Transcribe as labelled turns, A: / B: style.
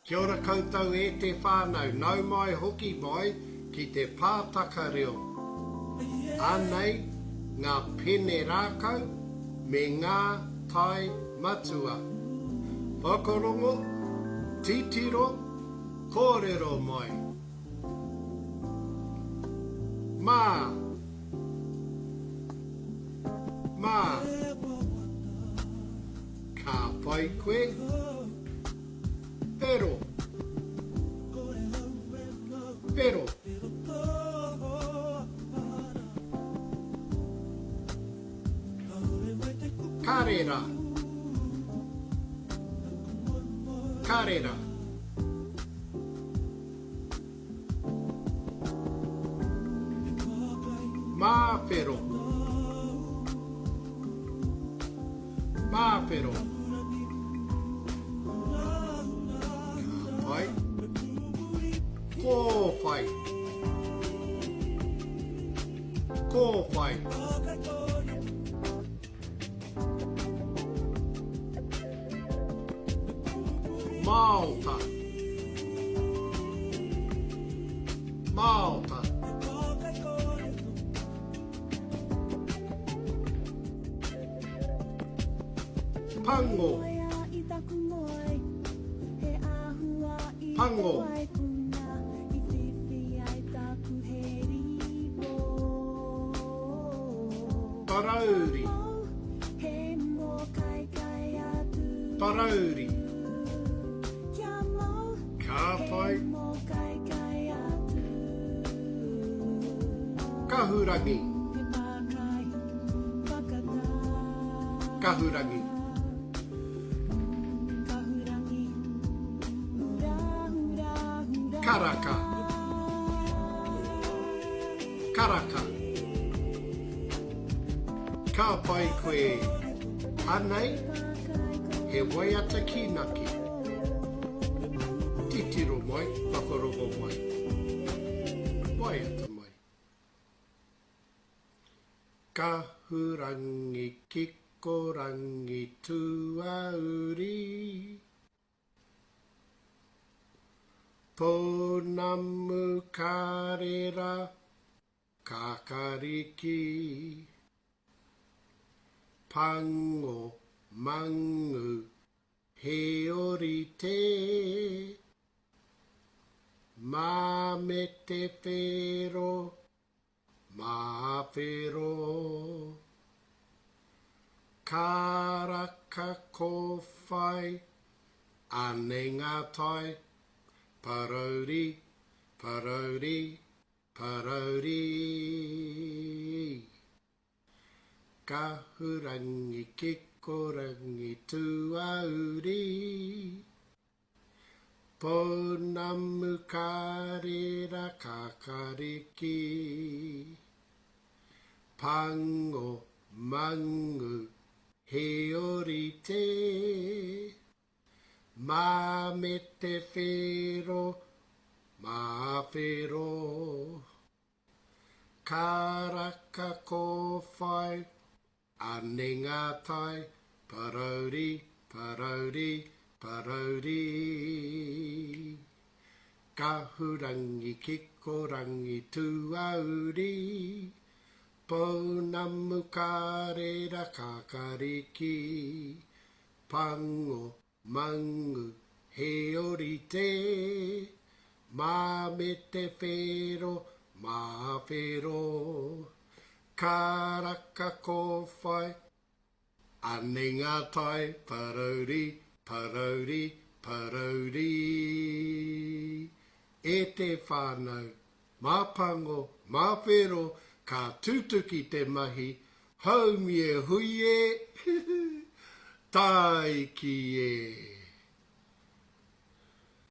A: Kia ora koutou e te whānau, nau mai hoki mai ki te pātaka reo. Anei, ngā pene rākau me ngā tai matua. Whakarongo, titiro, kōrero mai. Mā, ka pai koe, pero, karera, Mapero, Kapai, Kōwhai, Malta, Pango, Parauri, Kāwhai, Kahurangi, Karaka, ka pai koe anei, he waiata kinaki. Titiro mai, whakarongo mai. Waiata mai. Kahurangi, kikorangi, tuauri. Ponamu karera, kakariki. Pango, mangu, heorite. Mame te whero, mawhero. Karaka kōwhai, ane ngā tai. Parauri. Kahurangi, kikorangi, tuauri. Ponamu karera kakariki. Pango, mangu, heorite. Mame te whero, mawhero. Karaka kōwhai, ane ngā tai. Parauri. Kahurangi, kikorangi, tuauri. Ponamu karera kakariki. Pango, mangu, heorite. Mame te whero, mawhero. Karaka kōwhai, ane ngā tai. Parauri. E te whānau, māpango, mawhero, ka tutuki te mahi, haumie hui e, tai ki e.